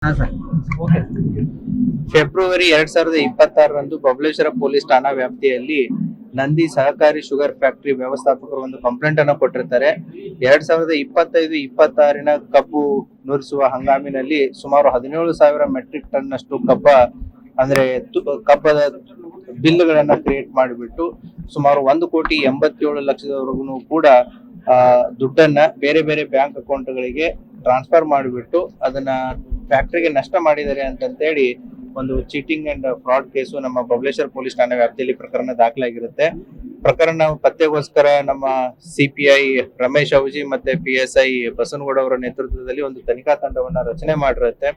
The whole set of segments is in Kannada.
ಹಾ ಸರ್. ಓಕೆ. ಫೆಬ್ರವರಿ 2026ರಂದು ಬಬಲೇಶ್ವರ ಪೊಲೀಸ್ ಠಾಣಾ ವ್ಯಾಪ್ತಿಯಲ್ಲಿ ನಂದಿ ಸಹಕಾರಿ ಶುಗರ್ ಫ್ಯಾಕ್ಟರಿ ವ್ಯವಸ್ಥಾಪಕರು ಒಂದು ಕಂಪ್ಲೇಂಟ್ ಅನ್ನು ಕೊಟ್ಟಿರ್ತಾರೆ. 2025-26 ಕಬ್ಬು ನುರಿಸುವ ಹಂಗಾಮಿನಲ್ಲಿ ಸುಮಾರು 17,000 ಮೆಟ್ರಿಕ್ ಟನ್ ಅಷ್ಟು ಅಂದ್ರೆ ಕಬ್ಬದ ಬಿಲ್ಗಳನ್ನ ಕ್ರಿಯೇಟ್ ಮಾಡಿಬಿಟ್ಟು ಸುಮಾರು 1,87,00,000ವರೆಗೂ ಕೂಡ ದುಡ್ಡನ್ನ ಬೇರೆ ಬೇರೆ ಬ್ಯಾಂಕ್ ಅಕೌಂಟ್ಗಳಿಗೆ ಟ್ರಾನ್ಸ್ಫರ್ ಮಾಡಿಬಿಟ್ಟು ಅದನ್ನ ಫ್ಯಾಕ್ಟರಿಗೆ ನಷ್ಟ ಮಾಡಿದ್ದಾರೆ ಅಂತೇಳಿ ಒಂದು ಚೀಟಿಂಗ್ ಅಂಡ್ ಫ್ರಾಡ್ ಕೇಸು ನಮ್ಮ ಬಬಲೇಶ್ವರ ಪೊಲೀಸ್ ಠಾಣೆ ವ್ಯಾಪ್ತಿಯಲ್ಲಿ ಪ್ರಕರಣ ದಾಖಲಾಗಿರುತ್ತೆ. ಪ್ರಕರಣ ಪತ್ತೆಗೋಸ್ಕರ ನಮ್ಮ ಸಿಪಿಐ ರಮೇಶ್ ಅವಜಿ ಮತ್ತೆ PSI ಬಸನಗೌಡ ಅವರ ನೇತೃತ್ವದಲ್ಲಿ ಒಂದು ತನಿಖಾ ತಂಡವನ್ನ ರಚನೆ ಮಾಡಿರುತ್ತೆ.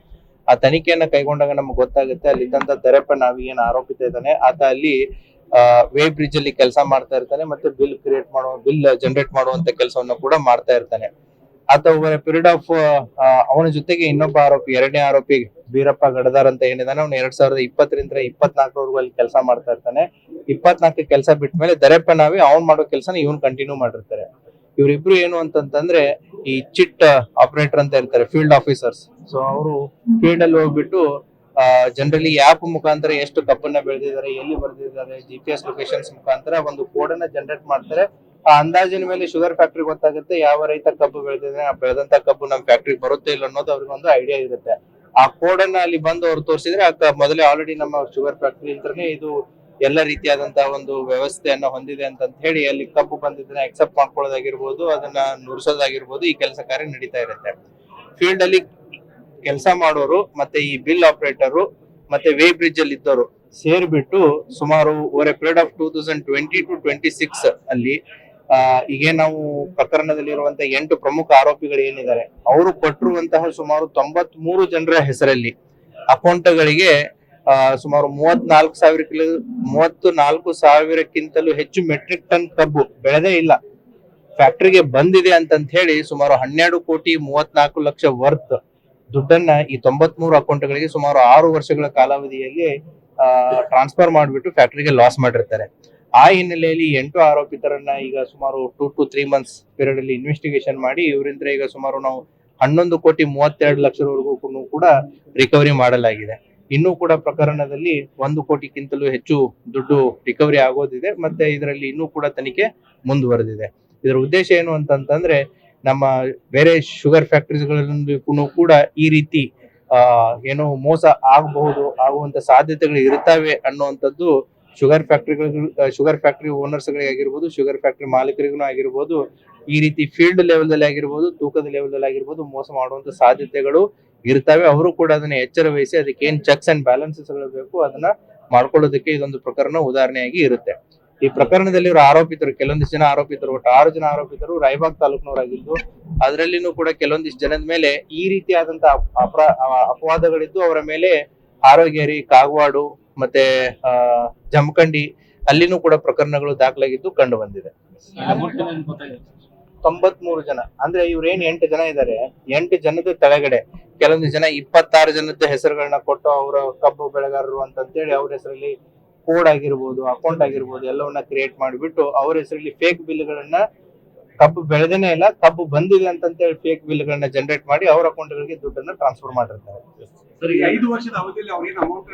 ಆ ತನಿಖೆಯನ್ನ ಕೈಗೊಂಡಾಗ ನಮ್ಗೆ ಗೊತ್ತಾಗುತ್ತೆ ಅಲ್ಲಿ ಇದ್ದಂತ ದರೆಪ್ಪ ನಾವಿ ಏನ್ ಆರೋಪಿತ ಇದ್ದಾನೆ ಆತ ಅಲ್ಲಿ ವೇ ಬ್ರಿಡ್ಜ್ ಅಲ್ಲಿ ಕೆಲಸ ಮಾಡ್ತಾ ಇರ್ತಾನೆ ಮತ್ತೆ ಬಿಲ್ ಜನರೇಟ್ ಮಾಡುವಂತ ಕೆಲಸವನ್ನು ಕೂಡ ಮಾಡ್ತಾ ಇರ್ತಾನೆ. ಆತ ಓವರ್ ಪೀರಿಯಡ್ ಆಫ್ ಅವನ ಜೊತೆಗೆ ಇನ್ನೊಬ್ಬ ಆರೋಪಿ, ಎರಡನೇ ಆರೋಪಿ ಬೀರಪ್ಪ ಗಡದಾರ್ ಅಂತ ಏನಿದಾನೆ ಅವ್ನು 2020ರಿಂದ 24ವರೆಗೂ ಅಲ್ಲಿ ಕೆಲಸ ಮಾಡ್ತಾ ಇರ್ತಾನೆ. 24 ಕೆಲಸ ಬಿಟ್ಟ ಮೇಲೆ ದರೆಪ್ಪ ನಾವಿ ಅವ್ನ್ ಮಾಡೋ ಕೆಲಸನ ಇವನ್ ಕಂಟಿನ್ಯೂ ಮಾಡಿರ್ತಾರೆ. ಇವ್ರಿಬ್ರು ಏನು ಅಂತಂತಂದ್ರೆ ಈ ಚಿಟ್ ಆಪರೇಟರ್ ಅಂತ ಇರ್ತಾರೆ, ಫೀಲ್ಡ್ ಆಫೀಸರ್ಸ್. ಸೊ ಅವರು ಫೀಲ್ಡ್ ಅಲ್ಲಿ ಹೋಗ್ಬಿಟ್ಟು ಜನರಲಿ ಆಪ್ ಮುಖಾಂತರ ಎಷ್ಟು ಕಬ್ಬನ್ನ ಬೆಳೆದಿದ್ದಾರೆ, ಎಲ್ಲಿ ಬರೆದಿದ್ದಾರೆ, GPS ಲೊಕೇಶನ್ಸ್ ಮುಖಾಂತರ ಒಂದು ಕೋಡ್ ಅನ್ನ ಜನರೇಟ್ ಮಾಡ್ತಾರೆ. ಆ ಅಂದಾಜಿನ ಮೇಲೆ ಶುಗರ್ ಫ್ಯಾಕ್ಟ್ರಿ ಗೊತ್ತಾಗುತ್ತೆ ಯಾವ ರೈತ ಕಬ್ಬು ಬೆಳೆದಿದ್ದಾರೆ, ಆ ಬೆಳೆದಂತ ಕಬ್ಬು ನಮ್ ಫ್ಯಾಕ್ಟ್ರಿ ಬರುತ್ತೆ ಇಲ್ಲ ಅನ್ನೋದು ಅವ್ರಿಗೆ ಒಂದು ಐಡಿಯಾ ಇರುತ್ತೆ. ಆ ಕೋಡ್ ಅನ್ನ ಅಲ್ಲಿ ಬಂದು ಅವ್ರು ತೋರಿಸಿದ್ರೆ ಮೊದಲೇ ಆಲ್ರೆಡಿ ನಮ್ಮ ಶುಗರ್ ಫ್ಯಾಕ್ಟ್ರಿ ಅಂತಾನೆ ಇದು ಎಲ್ಲ ರೀತಿಯಾದಂತಹ ಒಂದು ವ್ಯವಸ್ಥೆಯನ್ನ ಹೊಂದಿದೆ ಅಂತ ಹೇಳಿ ಅಲ್ಲಿ ಕಬ್ಬು ಬಂದಿದ್ದನ್ನ ಎಕ್ಸೆಪ್ಟ್ ಮಾಡ್ಕೊಳ್ಳೋದಾಗಿರ್ಬೋದು, ಅದನ್ನ ನುರಿಸೋದಾಗಿರ್ಬೋದು, ಈ ಕೆಲಸ ಕಾರ್ಯ ನಡೀತಾ ಇರುತ್ತೆ. ಫೀಲ್ಡ್ ಅಲ್ಲಿ ಕೆಲಸ ಮಾಡೋರು ಮತ್ತೆ ಈ ಬಿಲ್ ಆಪರೇಟರ್ ಮತ್ತೆ ವೇ ಬ್ರಿಡ್ಜ್ ಅಲ್ಲಿ ಇದ್ದವರು ಸೇರ್ಬಿಟ್ಟು ಸುಮಾರು over A period of 2020 to 26 ಅಲ್ಲಿ ಈಗ ನಾವು ಪ್ರಕರಣದಲ್ಲಿರುವಂತಹ 8 ಪ್ರಮುಖ ಆರೋಪಿಗಳು ಏನಿದ್ದಾರೆ ಅವರು ಕೊಟ್ಟಿರುವಂತಹ ಸುಮಾರು 93 ಜನರ ಹೆಸರಲ್ಲಿ ಅಕೌಂಟ್ಗಳಿಗೆ ಸುಮಾರು 34,000ಕ್ಕಿಂತಲೂ ಹೆಚ್ಚು ಮೆಟ್ರಿಕ್ ಟನ್ ಕಬ್ಬು ಬೆಳೆದೇ ಇಲ್ಲ ಫ್ಯಾಕ್ಟರಿಗೆ ಬಂದಿದೆ ಅಂತ ಹೇಳಿ ಸುಮಾರು 12,34,00,000 ವರ್ತ್ ದುಡ್ಡನ್ನ ಈ 93 ಅಕೌಂಟ್ಗಳಿಗೆ ಸುಮಾರು 6 ವರ್ಷಗಳ ಕಾಲಾವಧಿಯಲ್ಲಿ ಟ್ರಾನ್ಸ್ಫರ್ ಮಾಡಿಬಿಟ್ಟು ಫ್ಯಾಕ್ಟರಿಗೆ ಲಾಸ್ ಮಾಡಿರ್ತಾರೆ. ಆ ಹಿನ್ನೆಲೆಯಲ್ಲಿ 8 ಆರೋಪಿತರನ್ನ ಈಗ ಸುಮಾರು 2 to 3 months ಪೀರಿಯಡ್ ಅಲ್ಲಿ ಇನ್ವೆಸ್ಟಿಗೇಷನ್ ಮಾಡಿ ಇವರಿಂದ ಈಗ ಸುಮಾರು ನಾವು 11,32,00,000ವರೆಗೂ ಕೂಡ ರಿಕವರಿ ಮಾಡಲಾಗಿದೆ. ಇನ್ನೂ ಕೂಡ ಪ್ರಕರಣದಲ್ಲಿ 1 ಕೋಟಿಗಿಂತಲೂ ಹೆಚ್ಚು ದುಡ್ಡು ರಿಕವರಿ ಆಗೋದಿದೆ ಮತ್ತೆ ಇದರಲ್ಲಿ ಇನ್ನೂ ಕೂಡ ತನಿಖೆ ಮುಂದುವರೆದಿದೆ. ಇದರ ಉದ್ದೇಶ ಏನು ಅಂತಂದ್ರೆ ನಮ್ಮ ಬೇರೆ ಶುಗರ್ ಫ್ಯಾಕ್ಟರೀಸ್ಗಳಲ್ಲೂ ಕೂಡ ಈ ರೀತಿ ಏನೋ ಮೋಸ ಆಗುವಂತ ಸಾಧ್ಯತೆಗಳು ಇರ್ತವೆ ಅನ್ನುವಂಥದ್ದು ಶುಗರ್ ಫ್ಯಾಕ್ಟರಿ ಓನರ್ಸ್ ಗಳಿಗೆ ಆಗಿರ್ಬೋದು, ಶುಗರ್ ಫ್ಯಾಕ್ಟರಿ ಮಾಲೀಕರಿಗೂ ಆಗಿರ್ಬೋದು, ಈ ರೀತಿ ಫೀಲ್ಡ್ ಲೆವೆಲ್ ದಲ್ಲಿ ಆಗಿರ್ಬೋದು, ತೂಕದ ಲೆವೆಲ್ ದಲ್ಲಿ ಆಗಿರ್ಬೋದು ಮೋಸ ಮಾಡುವಂತ ಸಾಧ್ಯತೆಗಳು ಇರ್ತವೆ. ಅವರು ಕೂಡ ಅದನ್ನ ಎಚ್ಚರ ವಹಿಸಿ ಅದಕ್ಕೆ ಏನ್ ಚೆಕ್ಸ್ ಅಂಡ್ ಬ್ಯಾಲೆನ್ಸಸ್ ಗಳು ಬೇಕು ಅದನ್ನ ಮಾಡ್ಕೊಳ್ಳೋದಕ್ಕೆ ಇದೊಂದು ಪ್ರಕರಣ ಉದಾಹರಣೆಯಾಗಿ ಇರುತ್ತೆ. ಈ ಪ್ರಕರಣದಲ್ಲಿರೋ ಆರೋಪಿತರು ಕೆಲವೊಂದಿಷ್ಟು ಜನ ಆರೋಪಿತರು, ಒಟ್ಟು 6 ಜನ ಆರೋಪಿತರು ರಾಯಬಾಗ್ ತಾಲೂಕಿನವರಾಗಿದ್ದು ಅದರಲ್ಲಿನೂ ಕೂಡ ಕೆಲವೊಂದಿಷ್ಟು ಜನದ ಮೇಲೆ ಈ ರೀತಿಯಾದಂತಹ ಅಪವಾದಗಳಿದ್ದು ಅವರ ಮೇಲೆ ಹಾರೋಗೇರಿ, ಕಾಗವಾಡು ಮತ್ತೆ ಜಮಖಂಡಿ ಅಲ್ಲಿನೂ ಕೂಡ ಪ್ರಕರಣಗಳು ದಾಖಲಾಗಿದ್ದು ಕಂಡು ಬಂದಿದೆ. 93 ಜನ ಅಂದ್ರೆ ಇವ್ರೇನ್ 8 ಜನ ಇದ್ದಾರೆ, 8 ಜನದ ತೆಳಗಡೆ ಕೆಲವೊಂದು ಜನ 26 ಜನದ ಹೆಸರುಗಳನ್ನ ಕೊಟ್ಟು ಅವರ ಕಬ್ಬು ಬೆಳೆಗಾರರು ಅಂತೇಳಿ ಅವ್ರ ಹೆಸರಲ್ಲಿ ಕೋಡ್ ಆಗಿರ್ಬೋದು, ಅಕೌಂಟ್ ಆಗಿರ್ಬೋದು ಎಲ್ಲವನ್ನ ಕ್ರಿಯೇಟ್ ಮಾಡಿಬಿಟ್ಟು ಅವ್ರ ಹೆಸರಲ್ಲಿ ಫೇಕ್ ಬಿಲ್ಗಳನ್ನ ಕಬ್ಬು ಬೆಳೆದೇನೆ ಇಲ್ಲ ಕಬ್ಬು ಬಂದಿದೆ ಅಂತೇಳಿ ಫೇಕ್ ಬಿಲ್ಗಳನ್ನ ಜನರೇಟ್ ಮಾಡಿ ಅವ್ರ ಅಕೌಂಟ್ಗಳಿಗೆ ದುಡ್ಡನ್ನ ಟ್ರಾನ್ಸ್ಫರ್ ಮಾಡಿರ್ತಾರೆ. ಸರ್, 5 ವರ್ಷದ ಅವಧಿಯಲ್ಲಿ ಅವ್ರೇನು ಅಮೌಂಟ್